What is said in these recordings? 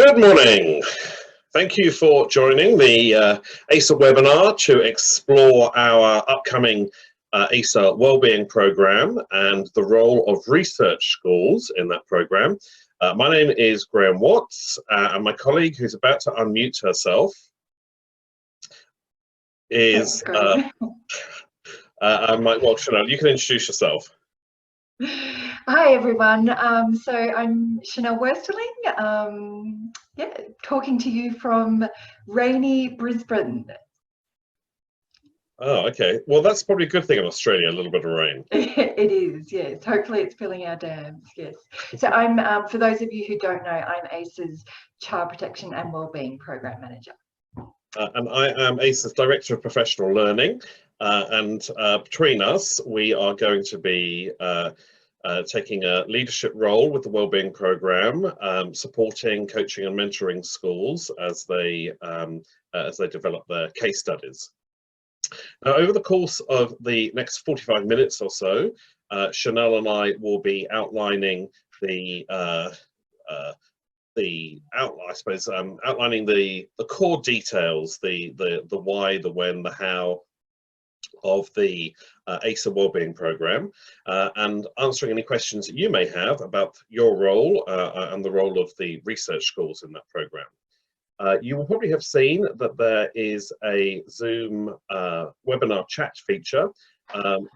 Good morning. Thank you for joining the AISA webinar to explore our upcoming AISA Wellbeing Programme and the role of research schools in that programme. My name is Graham Watts, and my colleague who's about to unmute herself is Mike Chanel. You can introduce yourself. Hi everyone, so I'm Chanel Worsterling, talking to you from rainy Brisbane. Oh, okay. Well, that's probably a good thing in Australia, a little bit of rain. It is, yes. Hopefully it's filling our dams, yes. So I'm, for those of you who don't know, I'm AISA's Child Protection and Wellbeing Program Manager. And I am AISA's Director of Professional Learning, and between us, we are going to be taking a leadership role with the Wellbeing Programme, supporting, coaching and mentoring schools as they develop their case studies. Now, over the course of the next 45 minutes or so, Chanel and I will be outlining outlining the core details, the why, the when, the how of the AISA Wellbeing Programme, and answering any questions that you may have about your role and the role of the research schools in that programme. You will probably have seen that there is a Zoom webinar chat feature.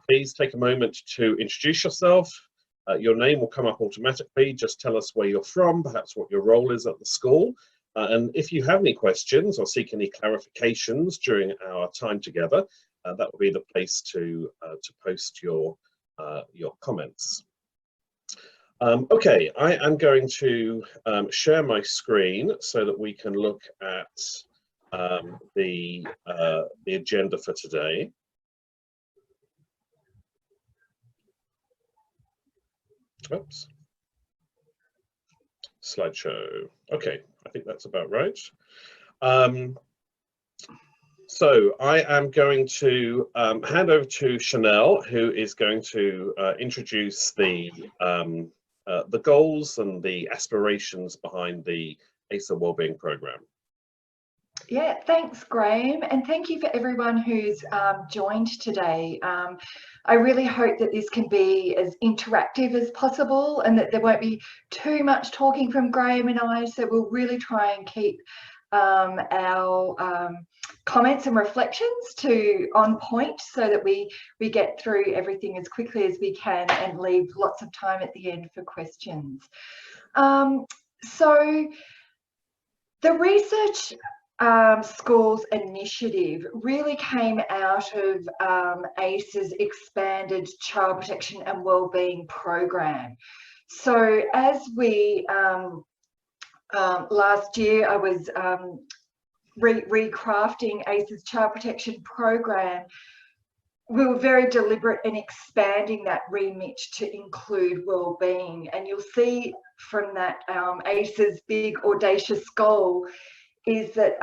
Please take a moment to introduce yourself. Your name will come up automatically. Just tell us where you're from, perhaps what your role is at the school. And if you have any questions or seek any clarifications during our time together, that will be the place to post your comments. Okay, I am going to share my screen so that we can look at the agenda for today. Oops. Slideshow. Okay, I think that's about right. So I am going to hand over to Chanel, who is going to introduce the goals and the aspirations behind the AISA Wellbeing Programme. Yeah, thanks, Graham, and thank you for everyone who's joined today. I really hope that this can be as interactive as possible and that there won't be too much talking from Graham and I, so we'll really try and keep our comments and reflections on point so that we get through everything as quickly as we can and leave lots of time at the end for questions. So the research schools initiative really came out of AISA's expanded Child Protection and Wellbeing Program. So as we last year I was recrafting AISA's Child Protection Program. We were very deliberate in expanding that remit to include wellbeing, and you'll see from that AISA's big audacious goal is that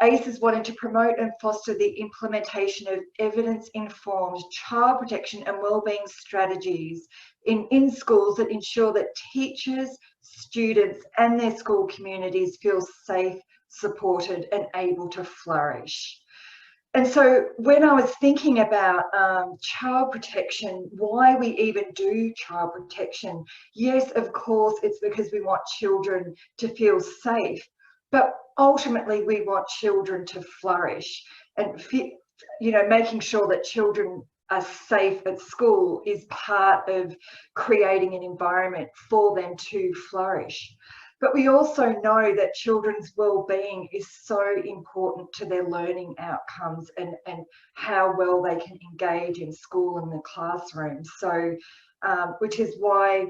AISA's wanting to promote and foster the implementation of evidence-informed child protection and wellbeing strategies in schools that ensure that teachers, students and their school communities feel safe, supported and able to flourish. And so when I was thinking about child protection, why we even do child protection, yes, of course, it's because we want children to feel safe, but ultimately we want children to flourish, and making sure that children are safe at school is part of creating an environment for them to flourish. But we also know that children's well-being is so important to their learning outcomes and how well they can engage in school and the classroom. So, which is why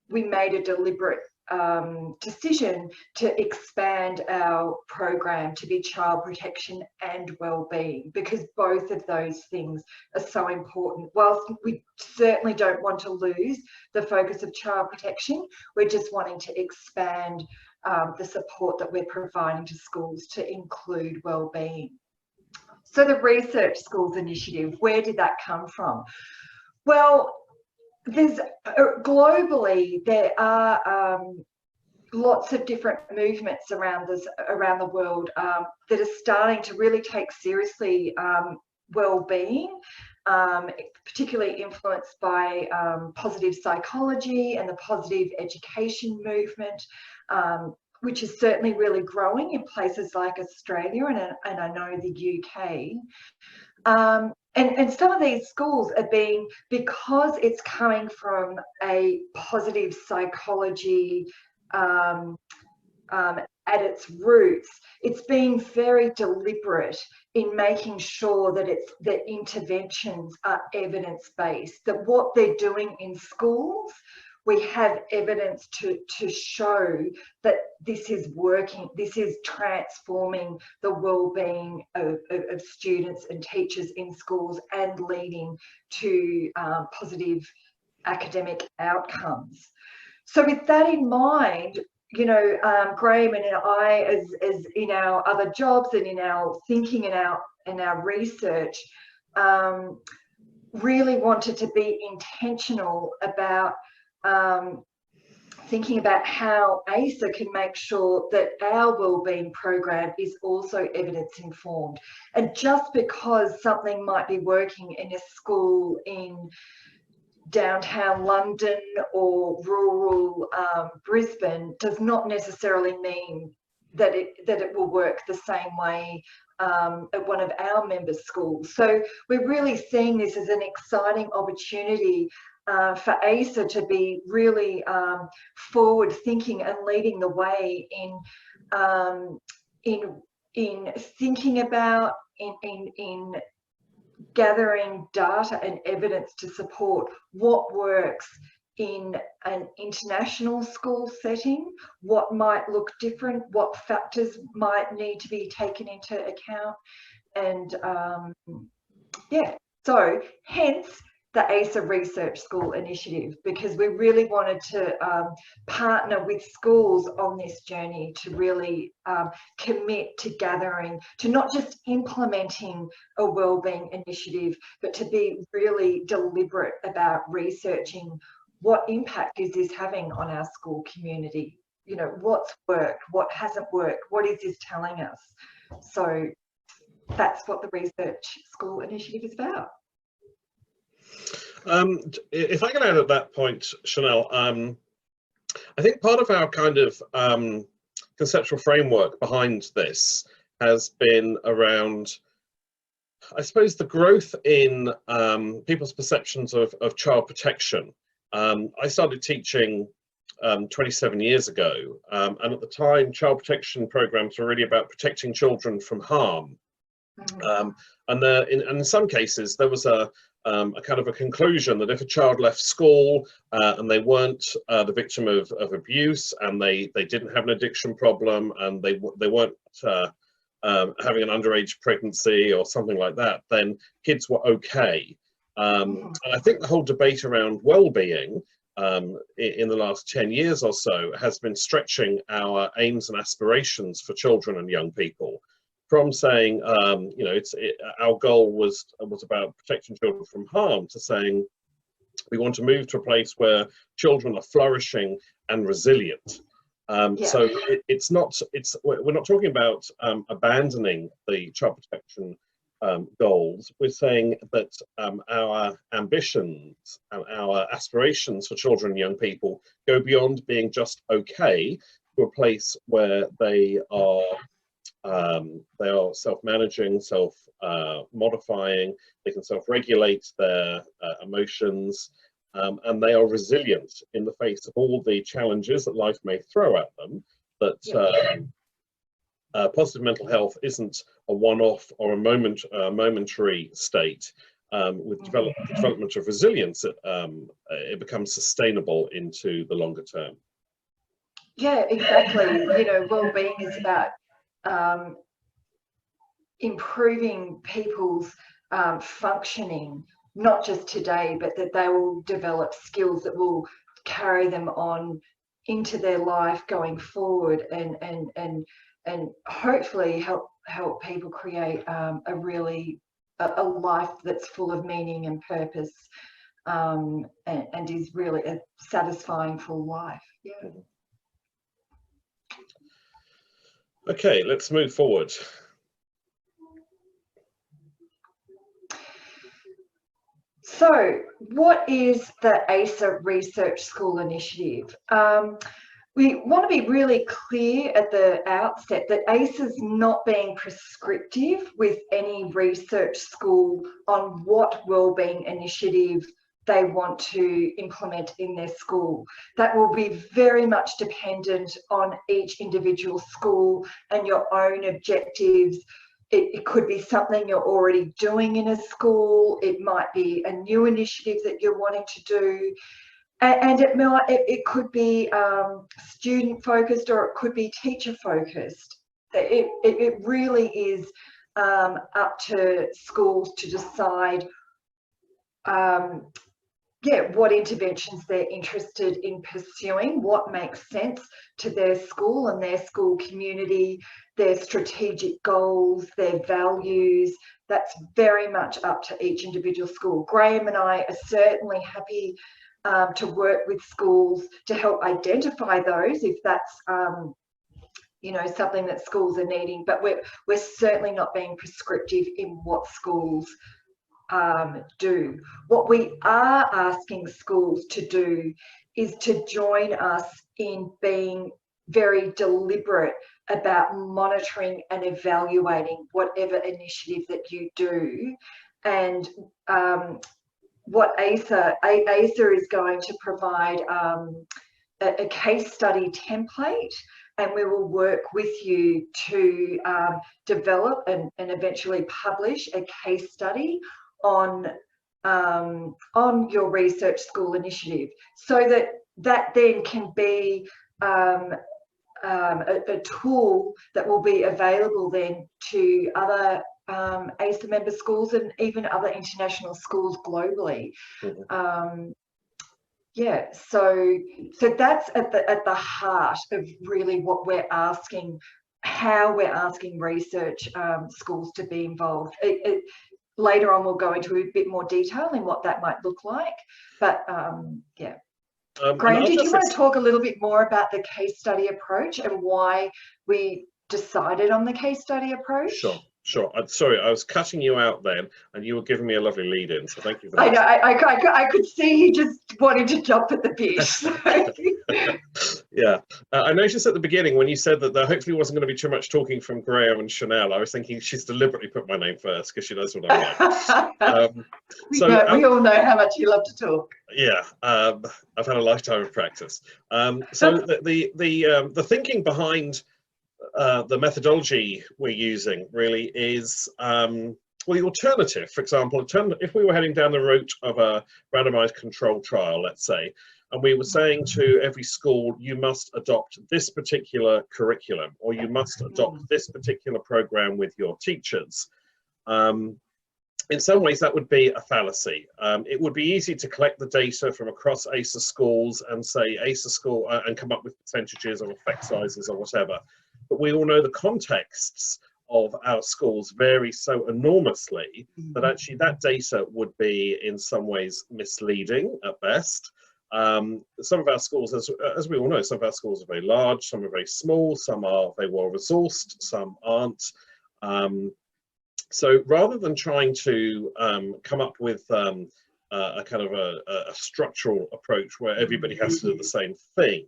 we made a deliberate decision to expand our program to be child protection and well-being, because both of those things are so important. Whilst we certainly don't want to lose the focus of child protection, we're just wanting to expand the support that we're providing to schools to include well-being. So the Research Schools Initiative, where did that come from? Well, there's globally there are lots of different movements around the world that are starting to really take seriously well-being, particularly influenced by positive psychology and the positive education movement, which is certainly really growing in places like Australia and I know the UK. And some of these schools are being, because it's coming from a positive psychology at its roots, it's being very deliberate in making sure that that interventions are evidence-based, that what they're doing in schools, we have evidence to show that this is working, this is transforming the well-being of students and teachers in schools and leading to positive academic outcomes. So with that in mind, you know, Graham and I, as in our other jobs and in our thinking and our research, really wanted to be intentional about thinking about how AISA can make sure that our wellbeing program is also evidence informed. And just because something might be working in a school in downtown London or rural Brisbane does not necessarily mean that it will work the same way at one of our member schools. So we're really seeing this as an exciting opportunity for AISA to be really forward thinking and leading the way in thinking about, in gathering data and evidence to support what works in an international school setting, what might look different, what factors might need to be taken into account. And yeah, so hence the AISA Research School Initiative, because we really wanted to partner with schools on this journey to really commit to gathering, to not just implementing a wellbeing initiative, but to be really deliberate about researching what impact is this having on our school community. You know, what's worked, what hasn't worked, what is this telling us? So that's what the Research School Initiative is about. If I can add at that point, Chanel, I think part of our kind of conceptual framework behind this has been around, I suppose, the growth in people's perceptions of child protection. I started teaching 27 years ago, and at the time, child protection programs were really about protecting children from harm. And in some cases, there was a kind of a conclusion that if a child left school and they weren't the victim of abuse, and they didn't have an addiction problem, and they weren't having an underage pregnancy or something like that, then kids were okay. And I think the whole debate around well-being in the last 10 years or so has been stretching our aims and aspirations for children and young people. From saying, you know, our goal was about protecting children from harm, to saying we want to move to a place where children are flourishing and resilient. So we're not talking about abandoning the child protection goals. We're saying that our ambitions and our aspirations for children and young people go beyond being just okay to a place where they are self-managing, self-modifying, they can self-regulate their emotions, and they are resilient in the face of all the challenges that life may throw at them. That positive mental health isn't a one-off or a momentary state. With development of resilience, it becomes sustainable into the longer term. Yeah, exactly. You know, well-being is about improving people's functioning, not just today, but that they will develop skills that will carry them on into their life going forward, and hopefully help people create a life that's full of meaning and purpose, and is really a satisfying full life. Yeah. Okay, let's move forward. So, what is the AISA Research School Initiative? We want to be really clear at the outset that AISA is not being prescriptive with any research school on what wellbeing initiative they want to implement in their school. That will be very much dependent on each individual school and your own objectives. It could be something you're already doing in a school. It might be a new initiative that you're wanting to do. And it could be student focused, or it could be teacher focused. It really is up to schools to decide what interventions they're interested in pursuing, what makes sense to their school and their school community, their strategic goals, their values. That's very much up to each individual school. Graham and I are certainly happy to work with schools to help identify those if that's something that schools are needing, but we're certainly not being prescriptive in what schools do. What we are asking schools to do is to join us in being very deliberate about monitoring and evaluating whatever initiative that you do. And what AISA is going to provide a case study template, and we will work with you to develop and eventually publish a case study on your research school initiative, so that then can be a tool that will be available then to other AISA member schools and even other international schools globally. Mm-hmm. So that's at the heart of really what we're asking, how we're asking research schools to be involved. Later on, we'll go into a bit more detail in what that might look like. But yeah. Graham, did you want to talk a little bit more about the case study approach and why we decided on the case study approach? Sure. I'm sorry, I was cutting you out then, and you were giving me a lovely lead in, so thank you for that. I know, I could see you just wanting to jump at the bit. Yeah, I noticed at the beginning when you said that there hopefully wasn't going to be too much talking from Graham and Chanel, I was thinking she's deliberately put my name first because she knows what I'm like. We all know how much you love to talk. Yeah, I've had a lifetime of practice. So the thinking behind the methodology we're using really is well, the alternative. For example, if we were heading down the route of a randomized controlled trial, let's say, and we were saying to every school, you must adopt this particular curriculum, or you must adopt this particular program with your teachers. In some ways, that would be a fallacy. It would be easy to collect the data from across AISA schools and say AISA school and come up with percentages or effect sizes or whatever. But we all know the contexts of our schools vary so enormously that actually that data would be in some ways misleading at best. Some of our schools, as we all know, some of our schools are very large, some are very small, some are very well resourced, some aren't. So rather than trying to come up with a kind of a structural approach where everybody has to do the same thing,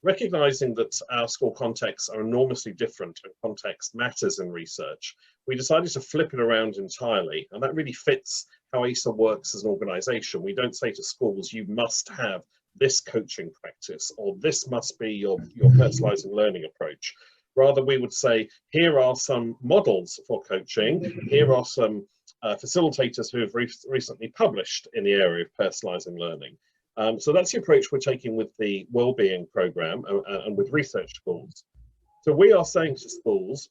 recognizing that our school contexts are enormously different and context matters in research, we decided to flip it around entirely. And that really fits how AISA works as an organization. We don't say to schools, you must have this coaching practice, or this must be your personalizing learning approach. Rather, we would say, here are some models for coaching. Here are some facilitators who have recently published in the area of personalizing learning. So that's the approach we're taking with the WellBeing program and with research schools. So we are saying to schools,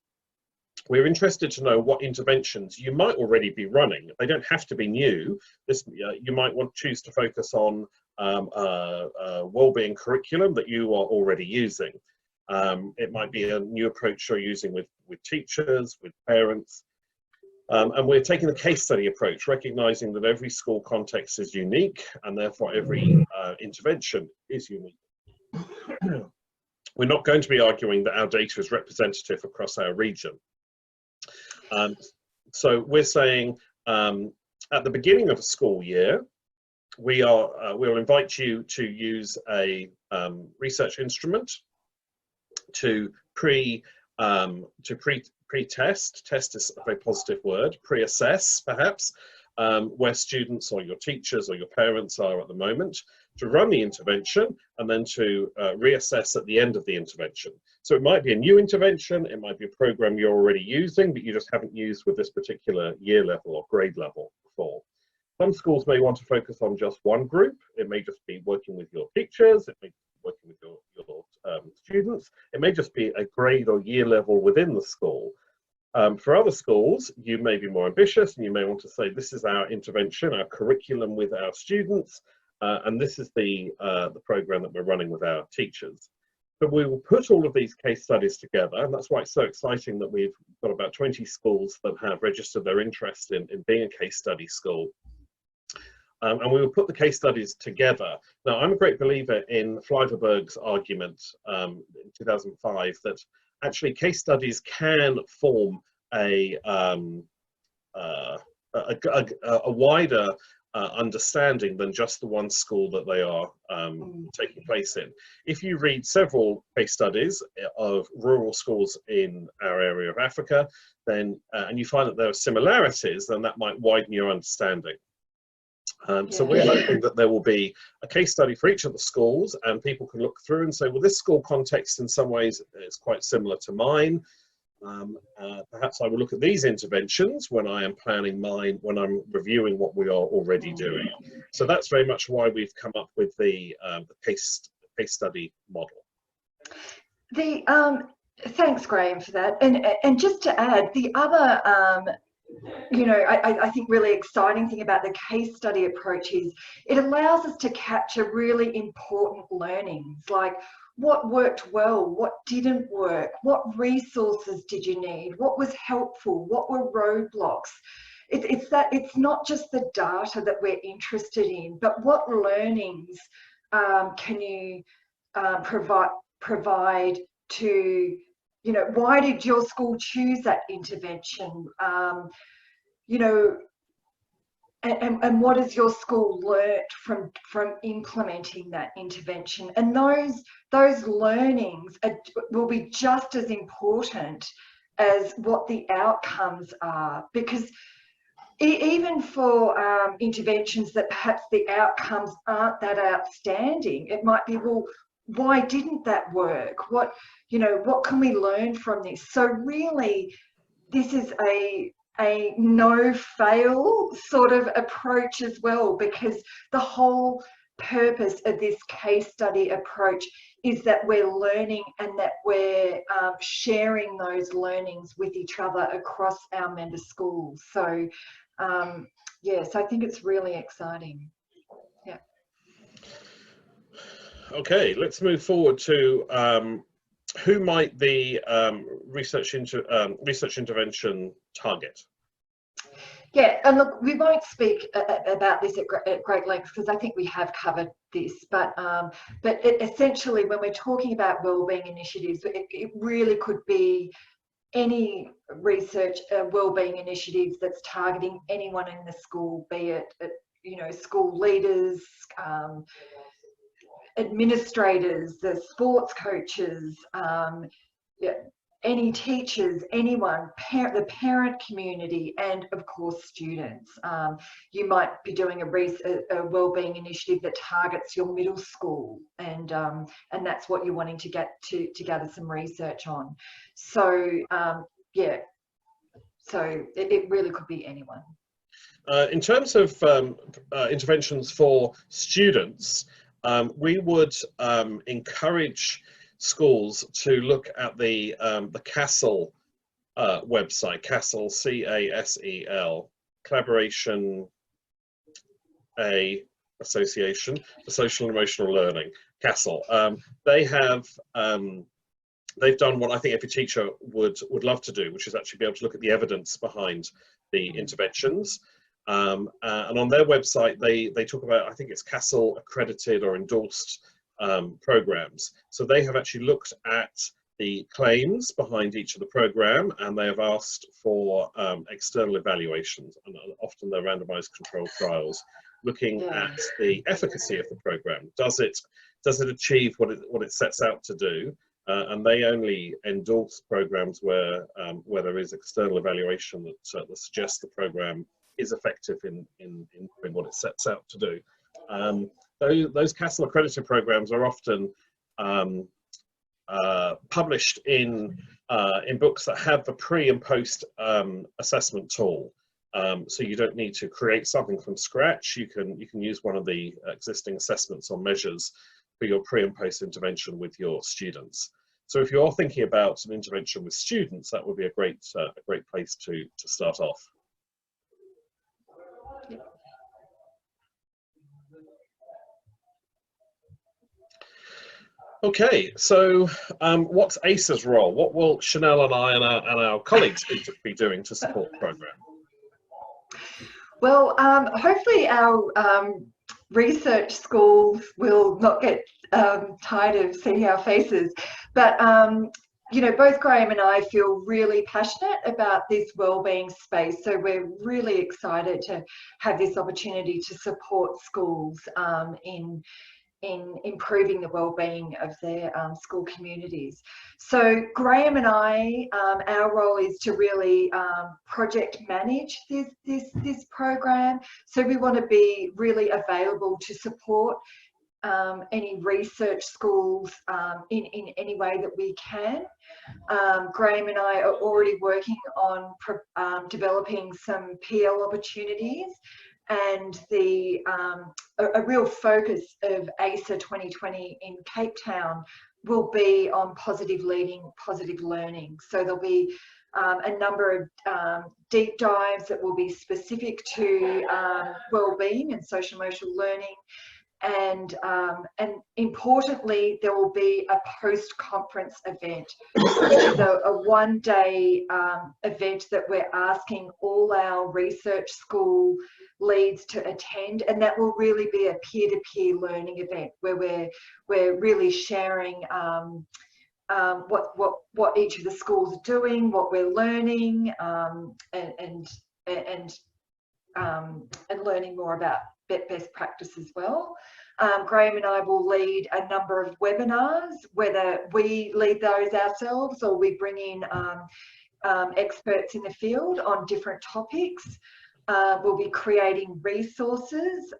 we're interested to know what interventions you might already be running. They don't have to be new. You might want to choose to focus on a WellBeing curriculum that you are already using. It might be a new approach you're using with teachers, with parents. And we're taking the case study approach, recognizing that every school context is unique and therefore every intervention is unique. we're not going to be arguing that our data is representative across our region. So we're saying at the beginning of a school year, we'll invite you to use a research instrument to pre-test, test is a very positive word, pre-assess perhaps, where students or your teachers or your parents are at the moment, to run the intervention and then to reassess at the end of the intervention. So it might be a new intervention, it might be a program you're already using but you just haven't used with this particular year level or grade level before. Some schools may want to focus on just one group. It may just be working with your teachers, it may be working with your students, it may just be a grade or year level within the school. For other schools, you may be more ambitious and you may want to say, this is our intervention, our curriculum with our students, and this is the program that we're running with our teachers. But we will put all of these case studies together, and that's why it's so exciting that we've got about 20 schools that have registered their interest in being a case study school. And we will put the case studies together. Now, I'm a great believer in Flyverberg's argument in 2005 that actually case studies can form a wider understanding than just the one school that they are taking place in. If you read several case studies of rural schools in our area of Africa, then and you find that there are similarities, then that might widen your understanding. So we're hoping that there will be a case study for each of the schools, and people can look through and say, well, this school context in some ways is quite similar to mine. Perhaps I will look at these interventions when I am planning mine, when I'm reviewing what we are already doing. So that's very much why we've come up with the case study model. Thanks, Graham, for that. And just to add, the other I think really exciting thing about the case study approach is it allows us to capture really important learnings, like what worked well, what didn't work, what resources did you need, what was helpful, what were roadblocks. It's not just the data that we're interested in, but what learnings can you provide to, why did your school choose that intervention? And what has your school learnt from implementing that intervention? And those learnings will be just as important as what the outcomes are, because even for interventions that perhaps the outcomes aren't that outstanding, it might be, well, why didn't that work? What can we learn from this? So really, this is a no-fail sort of approach as well, because the whole purpose of this case study approach is that we're learning and that we're sharing those learnings with each other across our member schools. So yes, I think it's really exciting. Yeah. Okay, let's move forward to who might the research intervention target? Yeah, and look, we won't speak about this at great length because I think we have covered this, but essentially when we're talking about wellbeing initiatives, it really could be any research wellbeing initiatives that's targeting anyone in the school, be it school leaders, administrators, the sports coaches, any teachers, anyone, the parent community, and of course students. You might be doing a wellbeing initiative that targets your middle school, and that's what you're wanting to get to gather some research on. So yeah, so it really could be anyone. In terms of interventions for students, we would encourage schools to look at the CASEL website, CASEL, C-A-S-E-L, Collaboration Association for Social and Emotional Learning, CASEL. They've done what I think every teacher would love to do, which is actually be able to look at the evidence behind the interventions. And on their website, they talk about, I think it's CASEL accredited or endorsed programs. So they have actually looked at the claims behind each of the program, and they have asked for external evaluations, and often they're randomized controlled trials, looking at the efficacy of the program. Does it achieve what it sets out to do? And they only endorse programs where there is external evaluation that suggests the program is effective in doing what it sets out to do. Those CASL accredited programs are often published in books that have the pre and post assessment tool. So you don't need to create something from scratch. You can use one of the existing assessments or measures for your pre and post intervention with your students. So if you're thinking about an intervention with students, that would be a great place to start off. Okay, so what's AISA's role? What will Chanel and I and our colleagues be doing to support the program? Well, hopefully our research schools will not get tired of seeing our faces, but you know, both Graham and I feel really passionate about this wellbeing space, so we're really excited to have this opportunity to support schools in improving the well-being of their school communities. So Graham and I, our role is to really project manage this program. So we want to be really available to support any research schools in any way that we can. Graham and I are already working on developing some PL opportunities, and a real focus of AISA 2020 in Cape Town will be on positive leading, positive learning. So there'll be a number of deep dives that will be specific to wellbeing and social emotional learning. And importantly, there will be a post-conference event, which is a one-day event that we're asking all our research school leads to attend, and that will really be a peer-to-peer learning event where we're really sharing what each of the schools are doing, what we're learning, and learning more about best practice as well. Graham and I will lead a number of webinars, whether we lead those ourselves or we bring in experts in the field on different topics. We'll be creating resources.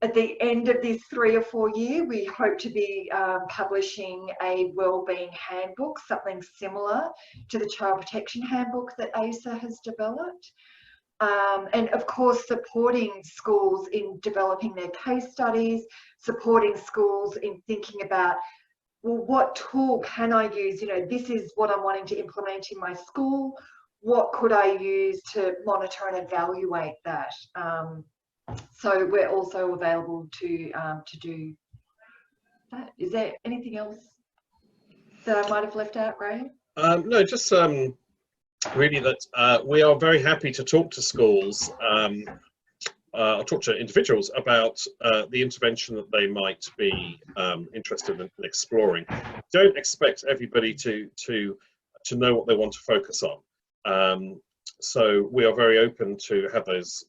At the end of this 3 or 4 year, we hope to be publishing a wellbeing handbook, something similar to the child protection handbook that AISA has developed. And of course, supporting schools in developing their case studies, supporting schools in thinking about, well, what tool can I use? You know, this is what I'm wanting to implement in my school. What could I use to monitor and evaluate that? So we're also available to do that. Is there anything else that I might have left out, Graham? No, just really that we are very happy to talk to schools, or talk to individuals about the intervention that they might be interested in exploring. Don't expect everybody to know what they want to focus on. So we are very open to have those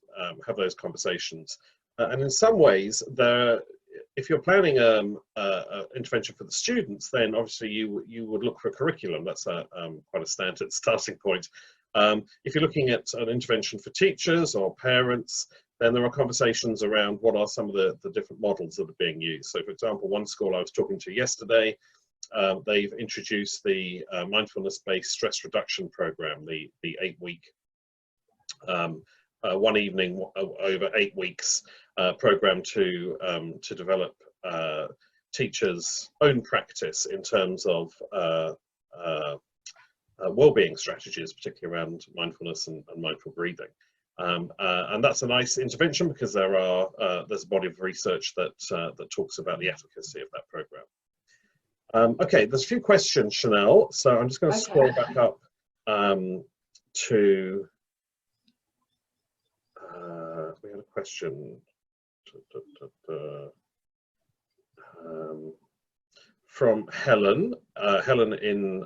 conversations. And in some ways, if you're planning an intervention for the students, then obviously you would look for a curriculum. That's quite a standard starting point. If you're looking at an intervention for teachers or parents, then there are conversations around what are some of the different models that are being used. So for example, one school I was talking to yesterday, they've introduced the mindfulness-based stress reduction program, the 8-week, 1 evening over 8 weeks program to develop teachers' own practice in terms of well-being strategies, particularly around mindfulness and mindful breathing. And that's a nice intervention because there's a body of research that talks about the efficacy of that program. Okay, there's a few questions, Chanel, so I'm just going to scroll back up to we had a question. from Helen, Helen in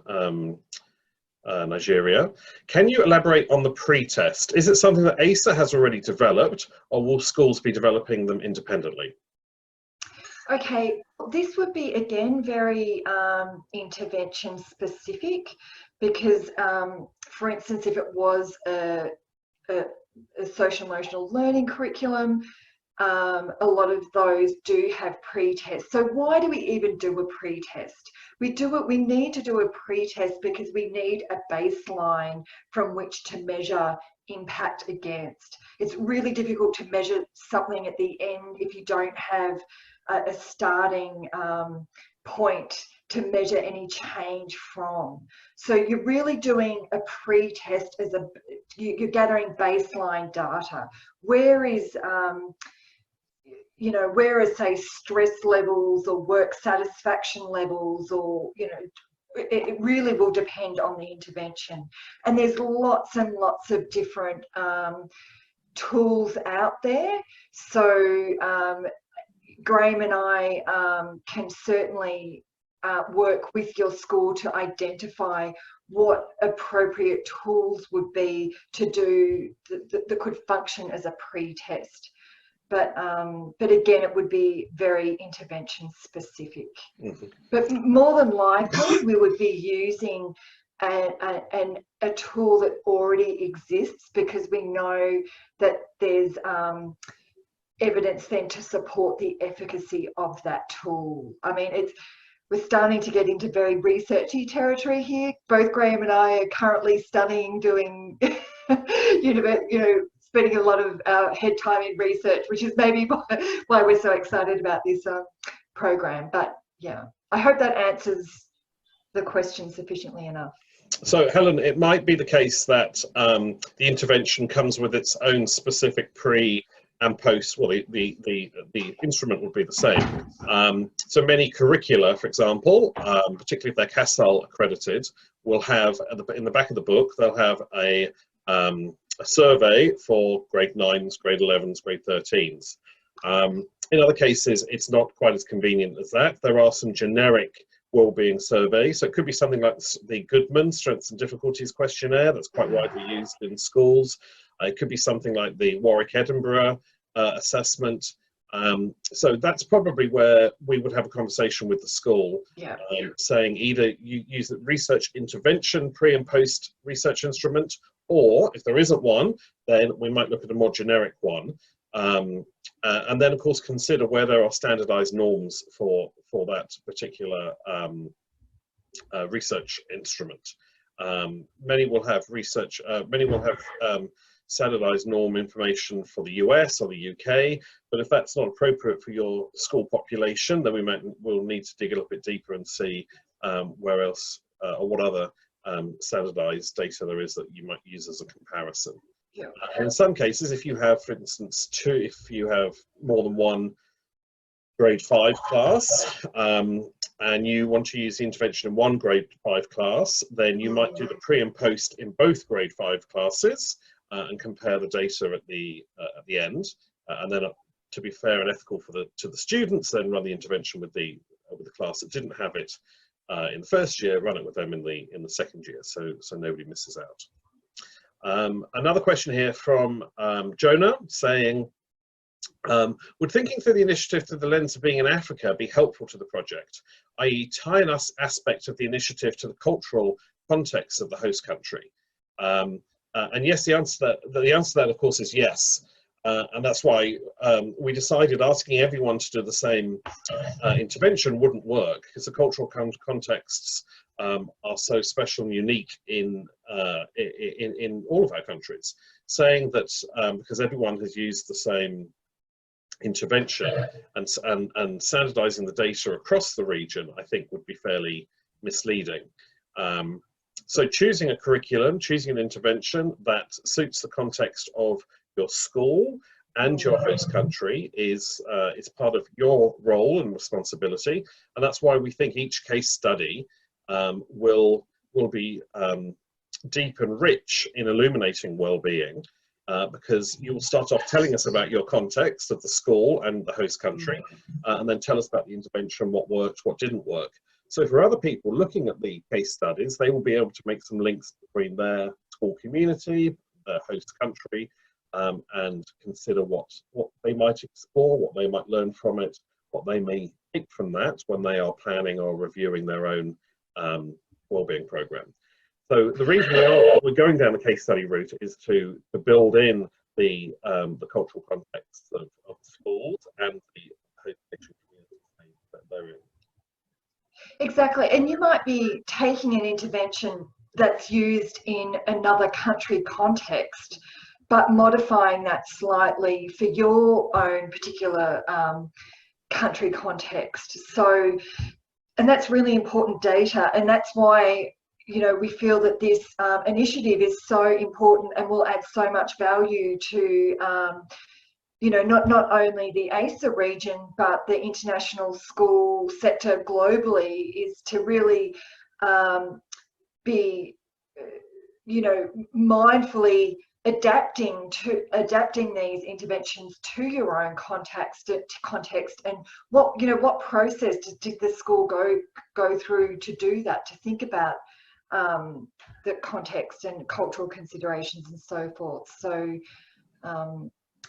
Nigeria. Can you elaborate on the pre-test? Is it something that AISA has already developed, or will schools be developing them independently? Okay, this would be again very intervention specific, because for instance, if it was a social emotional learning curriculum, a lot of those do have pre-test. So why do we even do a pre-test? We need to do a pre-test because we need a baseline from which to measure impact against. It's really difficult to measure something at the end if you don't have a starting point to measure any change from. So you're really doing a pre-test as you're gathering baseline data. Where is where is, say, stress levels or work satisfaction levels, or it really will depend on the intervention. And there's lots and lots of different tools out there. So Graham and I can certainly work with your school to identify what appropriate tools would be to do that could function as a pre-test. But again, it would be very intervention specific. Mm-hmm. But more than likely, we would be using a tool that already exists, because we know that there's evidence then to support the efficacy of that tool. I mean, we're starting to get into very researchy territory here. Both Graham and I are currently studying, doing, spending a lot of head time in research, which is maybe why we're so excited about this program. But yeah, I hope that answers the question sufficiently enough. So Helen, it might be the case that the intervention comes with its own specific pre and post. Well, the instrument would be the same. So many curricula, for example, particularly if they're CASAL accredited, will have in the back of the book, they'll have a survey for grade 9s, grade 11s, grade 13s. In other cases, it's not quite as convenient as that. There are some generic wellbeing surveys. So it could be something like the Goodman Strengths and Difficulties questionnaire that's quite widely used in schools. It could be something like the Warwick-Edinburgh assessment. So that's probably where we would have a conversation with the school, saying either you use the research intervention pre and post research instrument, or if there isn't one, then we might look at a more generic one. And then, of course, consider where there are standardized norms for that particular research instrument. Many will have standardized norm information for the US or the UK, but if that's not appropriate for your school population, then we'll need to dig a little bit deeper and see where else or what other standardized data there is that you might use as a comparison. Yeah. In some cases, if you have, for instance, if you have more than one grade 5 class, and you want to use the intervention in one grade 5 class, then you might do the pre and post in both grade 5 classes and compare the data at the end, and then to be fair and ethical to the students, then run the intervention with the class that didn't have it in the first year, run it with them in the second year, so nobody misses out. Another question here from Jonah saying, would thinking through the initiative through the lens of being in Africa be helpful to the project, i.e. tie an aspect of the initiative to the cultural context of the host country? And yes, the answer to that, of course, is yes. And that's why we decided asking everyone to do the same intervention wouldn't work, because the cultural contexts are so special and unique in all of our countries. Saying that because everyone has used the same intervention and standardizing the data across the region, I think would be fairly misleading. So choosing a curriculum, choosing an intervention that suits the context of your school and your host country is part of your role and responsibility, and that's why we think each case study will be deep and rich in illuminating well-being, because you'll start off telling us about your context of the school and the host country, and then tell us about the intervention, what worked, what didn't work. So for other people looking at the case studies, they will be able to make some links between their school community, their host country, and consider what they might explore, what they might learn from it, what they may take from that when they are planning or reviewing their own wellbeing program. So the reason we're going down the case study route is to build in the cultural context of schools and the host communities that they're in. Exactly, and you might be taking an intervention that's used in another country context, but modifying that slightly for your own particular country context. So, and that's really important data, and that's why, you know, we feel that this initiative is so important and will add so much value to you know, not only the AISA region, but the international school sector globally, is to really be, you know, mindfully adapting these interventions to your own context, and what, you know, what process did the school go through to do that, to think about the context and cultural considerations and so forth. So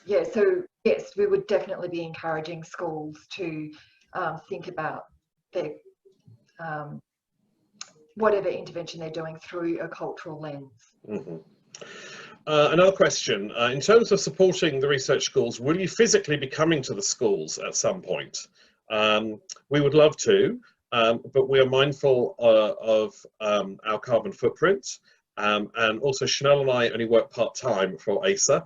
yeah, so yes, we would definitely be encouraging schools to think about their whatever intervention they're doing through a cultural lens. Mm-hmm. Another question, in terms of supporting the research schools, will you physically be coming to the schools at some point? We would love to, but we are mindful of our carbon footprint, and also Chanel and I only work part-time for AISA.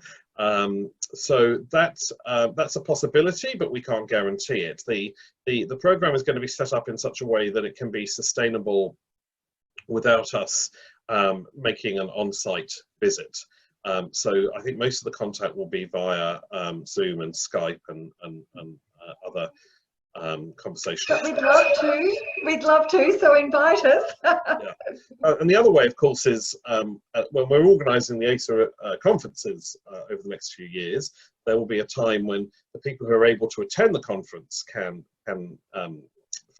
So that's a possibility, but we can't guarantee it. The program is going to be set up in such a way that it can be sustainable without us making an on-site visit. So I think most of the contact will be via Zoom and Skype and other conversations. But we'd love to, so invite us. Yeah. And the other way, of course, is when we're organising the AISA conferences over the next few years, there will be a time when the people who are able to attend the conference can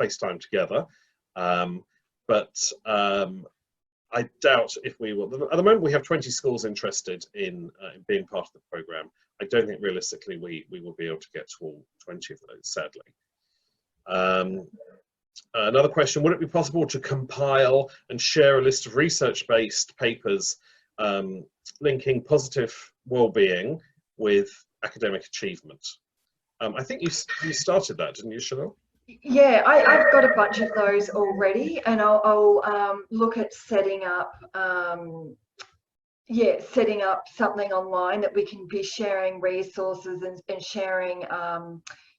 FaceTime together. But I doubt if we will. At the moment, we have 20 schools interested in being part of the programme. I don't think realistically we will be able to get to all 20 of those, sadly. Another question, would it be possible to compile and share a list of research-based papers linking positive well-being with academic achievement? I think you started that, didn't you, Chanel? Yeah, I've got a bunch of those already, and I'll look at setting up setting up something online that we can be sharing resources and sharing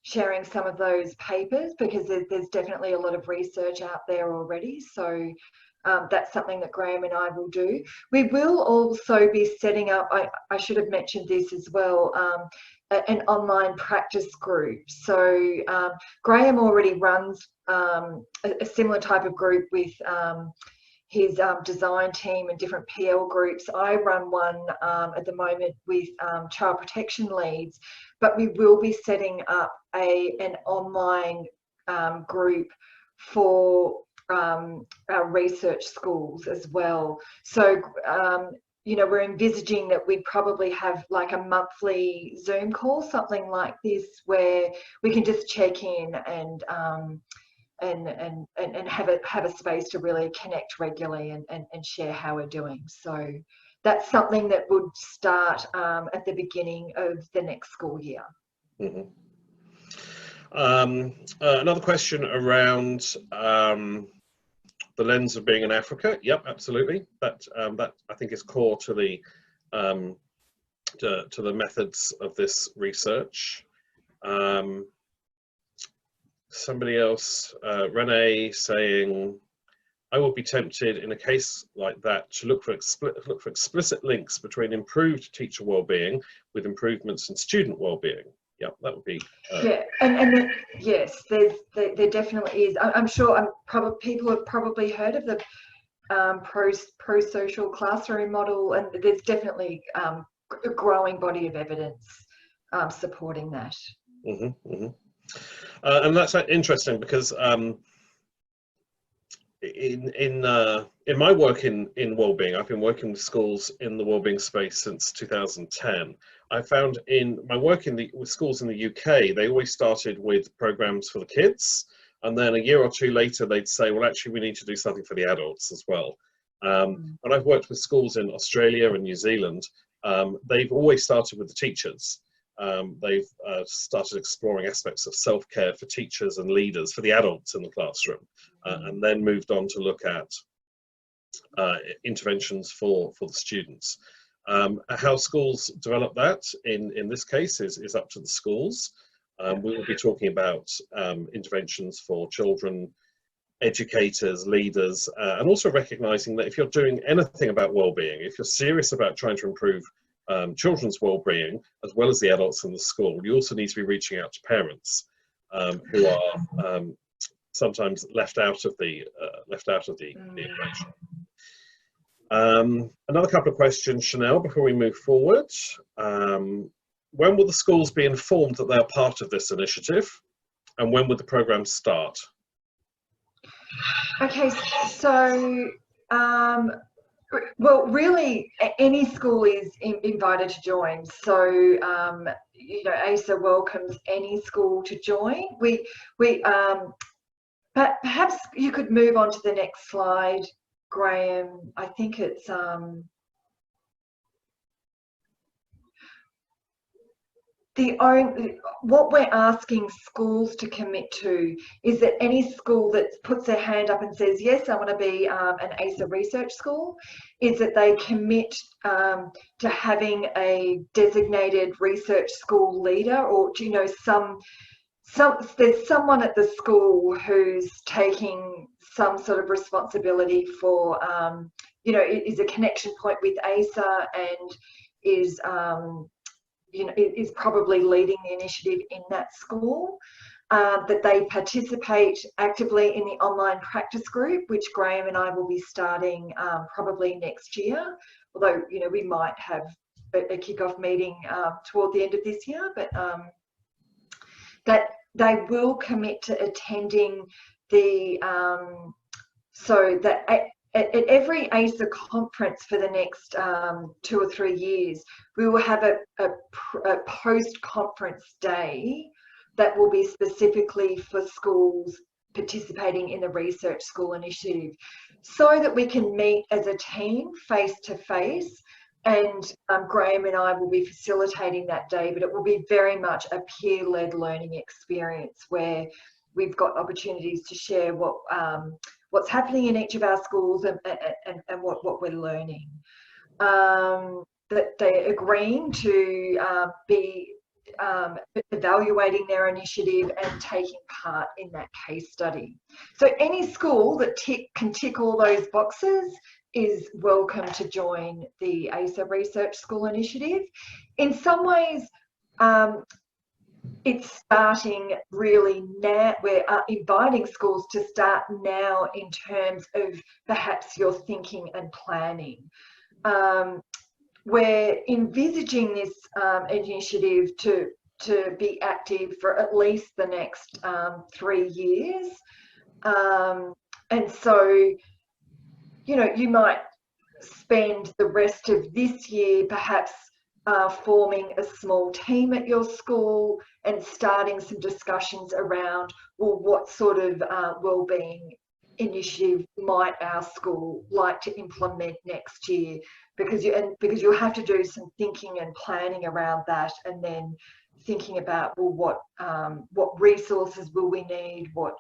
sharing some of those papers, because there's definitely a lot of research out there already. So that's something that Graham and I will do. We will also be setting up, I should have mentioned this as well, an online practice group. So Graham already runs a similar type of group with his design team and different PL groups. I run one at the moment with child protection leads, but we will be setting up an online group for our research schools as well. So you know, we're envisaging that we'd probably have like a monthly Zoom call, something like this, where we can just check in and have a space to really connect regularly and share how we're doing. So that's something that would start at the beginning of the next school year. Mm-hmm. Another question around the lens of being in Africa. Yep, absolutely. That I think is core to the methods of this research. Somebody else, Renee, saying, I would be tempted in a case like that to look for explicit links between improved teacher well-being with improvements in student well-being. Yeah, that would be. Yeah, and yes, there definitely is. I'm sure people have probably heard of the pro-social classroom model, and there's definitely a growing body of evidence supporting that. And that's interesting because in my work in wellbeing, I've been working with schools in the wellbeing space since 2010. I found in my work with schools in the UK, they always started with programs for the kids, and then a year or two later they'd say, well, actually we need to do something for the adults as well. When I've worked with schools in Australia and New Zealand, they've always started with the teachers. They've started exploring aspects of self-care for teachers and leaders, for the adults in the classroom, and then moved on to look at interventions for the students. How schools develop that in this case is up to the schools. We will be talking about interventions for children, educators, leaders, and also recognizing that if you're doing anything about well-being, if you're serious about trying to improve children's well-being as well as the adults in the school, you also need to be reaching out to parents who are sometimes left out of the equation. Another couple of questions, Chanel, before we move forward. When will the schools be informed that they're part of this initiative, and when would the program start? Okay, so well, really, any school is invited to join. So, you know, AISA welcomes any school to join. But perhaps you could move on to the next slide, Graham. I think it's what we're asking schools to commit to is that any school that puts their hand up and says, yes, I want to be an AISA research school, is that they commit to having a designated research school leader, or, you know, there's someone at the school who's taking some sort of responsibility for, you know, is a connection point with AISA and is, you know, is probably leading the initiative in that school, that they participate actively in the online practice group, which Graham and I will be starting probably next year, although, you know, we might have a kick-off meeting toward the end of this year, but that they will commit to attending the, so that at every AISA conference for the next 2 or 3 years, we will have a post-conference day that will be specifically for schools participating in the Research School Initiative, so that we can meet as a team face-to-face. And Graham and I will be facilitating that day, but it will be very much a peer-led learning experience where we've got opportunities to share what's happening in each of our schools and what we're learning. That they're agreeing to be evaluating their initiative and taking part in that case study. So any school that can tick all those boxes is welcome to join the AISA Research School Initiative. In some ways, it's starting really now. We're inviting schools to start now in terms of perhaps your thinking and planning. We're envisaging this initiative to be active for at least the next 3 years. And so, you know, you might spend the rest of this year perhaps forming a small team at your school and starting some discussions around, well, what sort of wellbeing initiative might our school like to implement next year, because you'll have to do some thinking and planning around that, and then thinking about, well, what resources will we need, what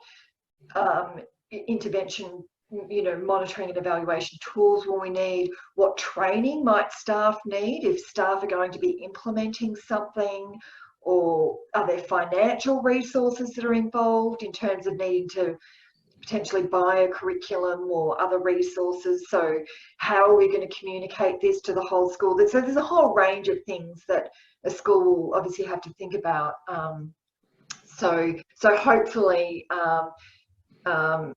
intervention, you know, monitoring and evaluation tools will we need, what training might staff need if staff are going to be implementing something, or are there financial resources that are involved in terms of needing to potentially buy a curriculum or other resources. So how are we going to communicate this to the whole school? So there's a whole range of things that a school will obviously have to think about. So hopefully the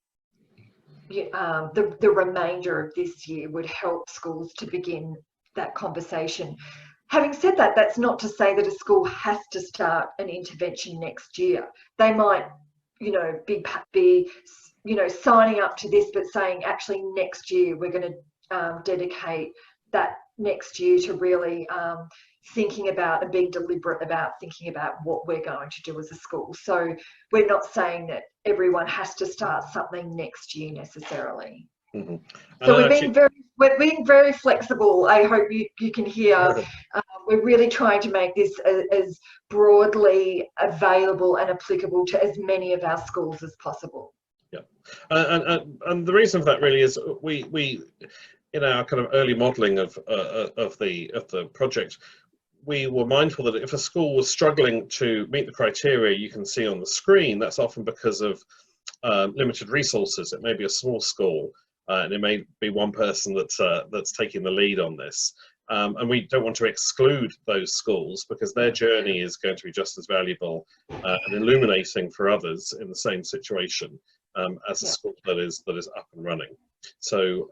remainder of this year would help schools to begin that conversation. having said that, that's not to say that a school has to start an intervention next year. They might, be signing up to this, but saying actually next year we're going to dedicate that next year to really thinking about and being deliberate about thinking about what we're going to do as a school. So we're not saying that everyone has to start something next year necessarily. Mm-hmm. So we're being very flexible. I hope you can hear. We're really trying to make this as broadly available and applicable to as many of our schools as possible. Yeah, and the reason for that really is we in our kind of early modelling of the project, we were mindful that if a school was struggling to meet the criteria you can see on the screen, that's often because of limited resources. It may be a small school, and it may be one person that's taking the lead on this. And we don't want to exclude those schools because their journey is going to be just as valuable and illuminating for others in the same situation as a school that is up and running. So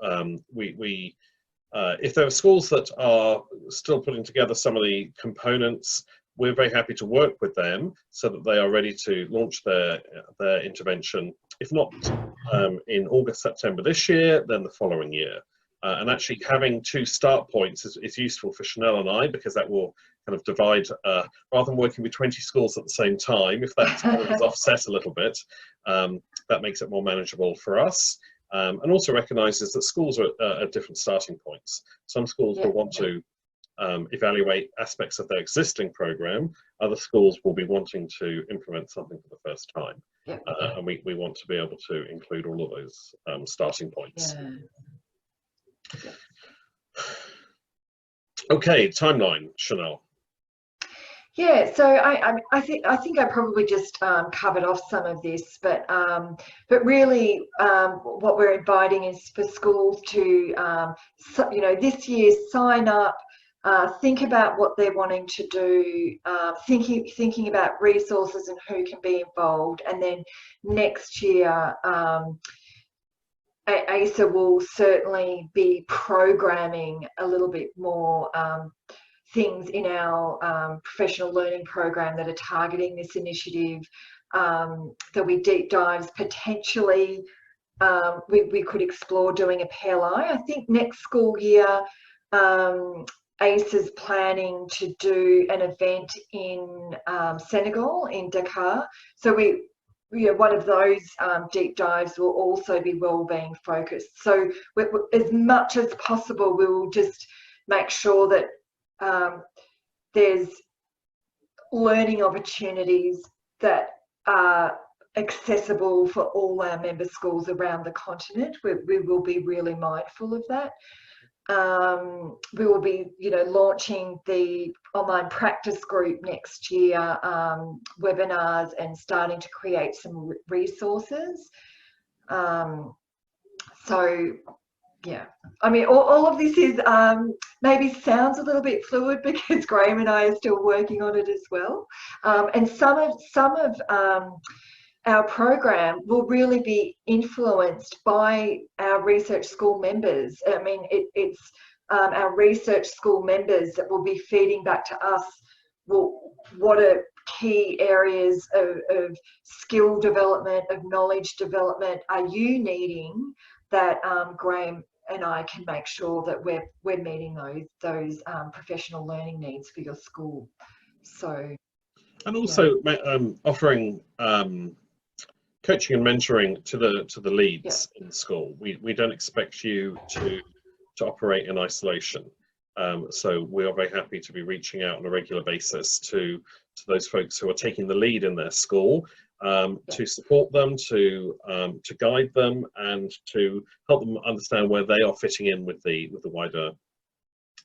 if there are schools that are still putting together some of the components, we're very happy to work with them so that they are ready to launch their intervention, if not in August, September this year, then the following year. And actually having 2 start points is useful for Chanel and I, because that will kind of divide, rather than working with 20 schools at the same time, if that is offset a little bit, that makes it more manageable for us. And also recognises that schools are at different starting points. Some schools will want to evaluate aspects of their existing programme. Other schools will be wanting to implement something for the first time. And we want to be able to include all of those starting points. Okay, timeline, Chanel. Yeah, so I think I probably just covered off some of this, but really what we're inviting is for schools to this year sign up, think about what they're wanting to do, thinking about resources and who can be involved, and then next year AISA will certainly be programming a little bit more things in our professional learning program that are targeting this initiative. There'll be deep dives potentially. We could explore doing a PLI. I think next school year AISA's planning to do an event in Senegal, in Dakar. So one of those deep dives will also be wellbeing focused. So as much as possible, we will just make sure that there's learning opportunities that are accessible for all our member schools around the continent. We will be really mindful of that. We will be, launching the online practice group next year, webinars, and starting to create some resources. So, yeah, I mean, all of this is maybe sounds a little bit fluid because Graham and I are still working on it as well. And some of our program will really be influenced by our research school members. I mean, it's our research school members that will be feeding back to us, well, what are key areas of skill development, of knowledge development are you needing that Graham and I can make sure that we're meeting those professional learning needs for your school. So, and also offering coaching and mentoring to the leads in the school. We don't expect you to operate in isolation. So we are very happy to be reaching out on a regular basis to those folks who are taking the lead in their school, to support them, to guide them, and to help them understand where they are fitting in with the wider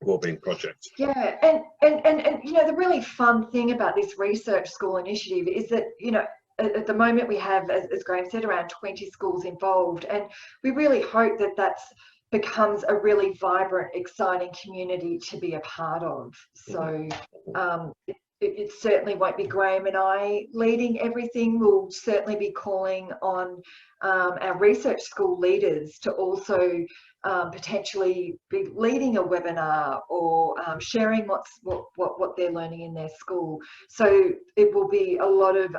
wellbeing project. Yeah, and the really fun thing about this research school initiative is that at the moment we have, as Graham said, around 20 schools involved, and we really hope that becomes a really vibrant, exciting community to be a part of. So it certainly won't be Graham and I leading everything. We'll certainly be calling on our research school leaders to also potentially be leading a webinar or sharing what they're learning in their school. So it will be a lot of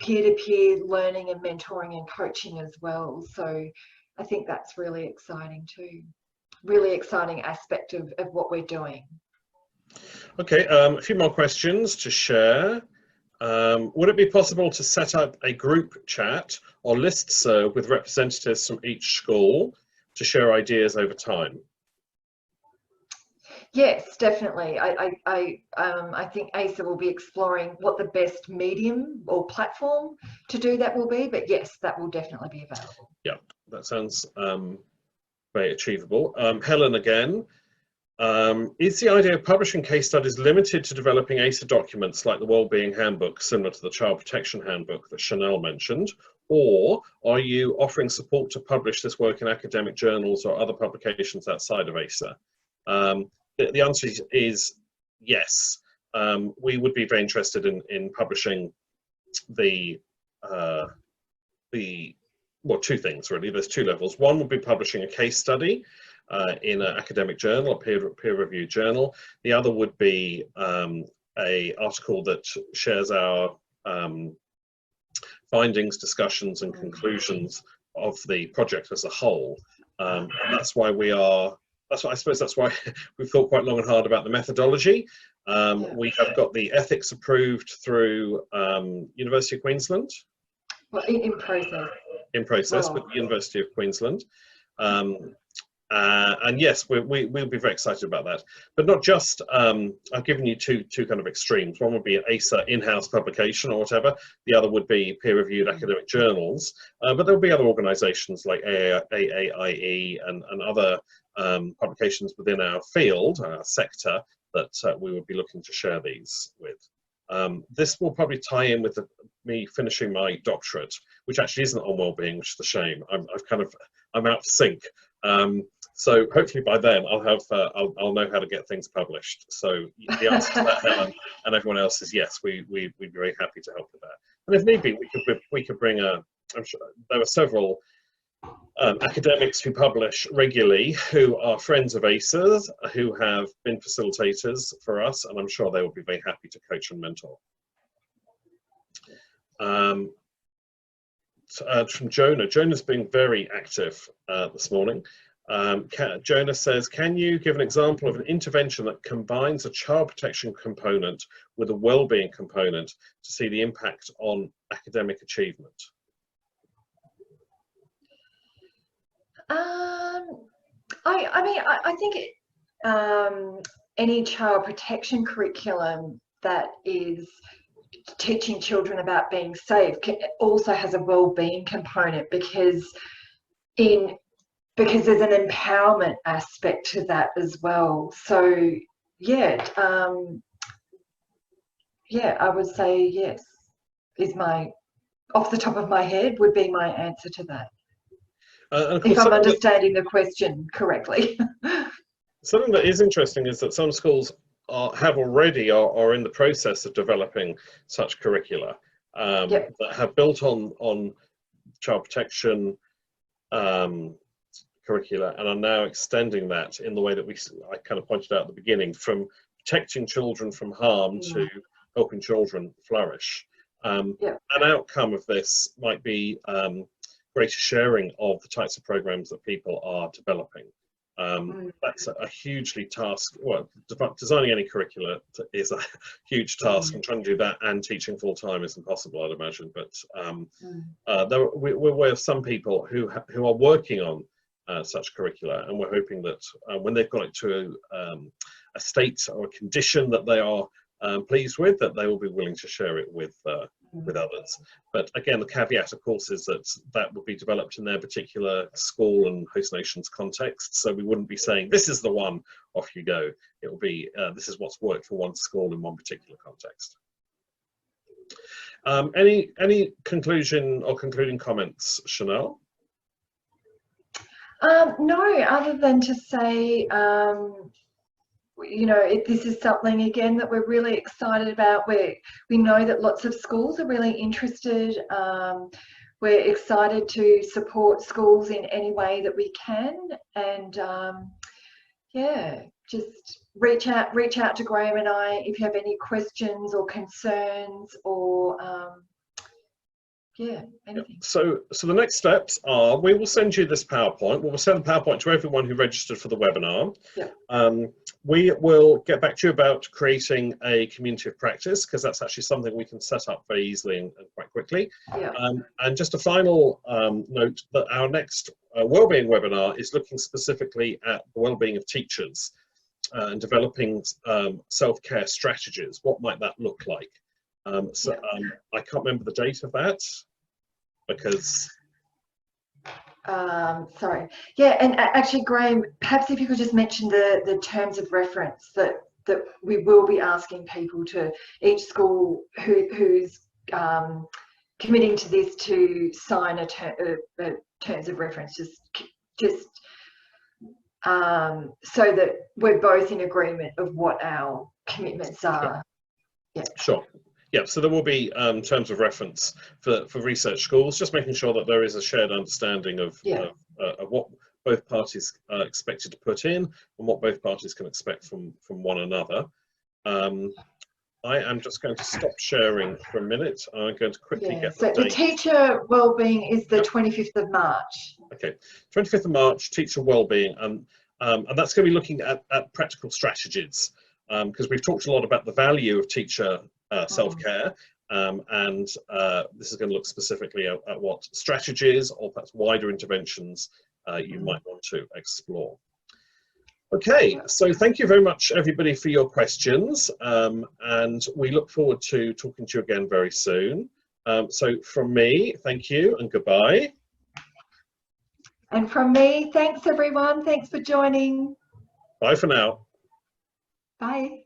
peer-to-peer learning and mentoring and coaching as well. So I think that's really exciting too. Really exciting aspect of what we're doing. Okay, a few more questions to share. Would it be possible to set up a group chat or listserv with representatives from each school to share ideas over time? Yes, definitely. I think AISA will be exploring what the best medium or platform to do that will be, but yes, that will definitely be available. Yeah, that sounds very achievable. Helen again. Is the idea of publishing case studies limited to developing AISA documents like the Wellbeing Handbook, similar to the Child Protection Handbook that Chanel mentioned, or are you offering support to publish this work in academic journals or other publications outside of AISA? The answer is yes. We would be very interested in publishing well, two things really. There's two levels. One would be publishing a case study in an academic journal, a peer-reviewed journal. The other would be a article that shares our findings, discussions, and conclusions of the project as a whole. And that's why I suppose that's why we've thought quite long and hard about the methodology. We have got the ethics approved through University of Queensland. Well, in process. In process with the University of Queensland. And yes, we'll be very excited about that. But not just, I've given you two kind of extremes. One would be an AISA in-house publication or whatever. The other would be peer-reviewed academic journals. But there'll be other organisations like AAIE and other publications within our field, our sector, that we would be looking to share these with. This will probably tie in with me finishing my doctorate, which actually isn't on wellbeing, which is a shame. I'm out of sync. So hopefully by then I'll know how to get things published. So the answer to that, Helen, and everyone else, is yes. We'd be very happy to help with that. And if need be, we could bring I'm sure there are several academics who publish regularly who are friends of AISA's, who have been facilitators for us, and I'm sure they will be very happy to coach and mentor. From Jonah. Jonah's being very active this morning. Jonah says, can you give an example of an intervention that combines a child protection component with a wellbeing component to see the impact on academic achievement? I think any child protection curriculum that is teaching children about being safe also has a well-being component, because there's an empowerment aspect to that as well. So yeah, I would say yes, is my, off the top of my head, would be my answer to that. If I'm understanding the question correctly. Something that is interesting is that some schools have already are in the process of developing such curricula that have built on child protection curricula, and are now extending that in the way that I kind of pointed out at the beginning, from protecting children from harm to helping children flourish. An outcome of this might be greater sharing of the types of programs that people are developing. That's a hugely task. Well, designing any curricula is a huge task, and trying to do that and teaching full time is impossible, I'd imagine. But we're aware of some people who are working on such curricula, and we're hoping that when they've got it to a state or a condition that they are pleased with, that they will be willing to share it with others. But again, the caveat, of course, is that will be developed in their particular school and host nation's context. So we wouldn't be saying, this is the one, off you go. It will be, this is what's worked for one school in one particular context. Any conclusion or concluding comments, Chanel? No, other than to say, you know, this is something, again, that we're really excited about. We know that lots of schools are really interested. we're excited to support schools in any way that we can, and yeah, just reach out to Graham and I if you have any questions or concerns, or yeah, anything. So the next steps are, we will send you this PowerPoint. We'll send the PowerPoint to everyone who registered for the webinar. Yeah. We will get back to you about creating a community of practice, because that's actually something we can set up very easily and quite quickly. Yeah. And just a final note that our next wellbeing webinar is looking specifically at the wellbeing of teachers and developing self-care strategies. What might that look like? I can't remember the date of that because sorry. Yeah, and actually, Graham, perhaps if you could just mention the terms of reference that we will be asking people to, each school who's committing to this, to sign a terms of reference, just so that we're both in agreement of what our commitments are. Sure. Yeah. Sure. Yeah, so there will be terms of reference for research schools, just making sure that there is a shared understanding of what both parties are expected to put in and what both parties can expect from one another. I am just going to stop sharing for a minute. I'm going to quickly get the date. The teacher wellbeing is the 25th of March. Okay, 25th of March, teacher wellbeing, and that's going to be looking at practical strategies, because we've talked a lot about the value of teacher self-care, and this is going to look specifically at what strategies or perhaps wider interventions you might want to explore. Okay, so thank you very much everybody for your questions, and we look forward to talking to you again very soon. So from me, thank you and goodbye. And from me, thanks everyone, thanks for joining. Bye for now. Bye.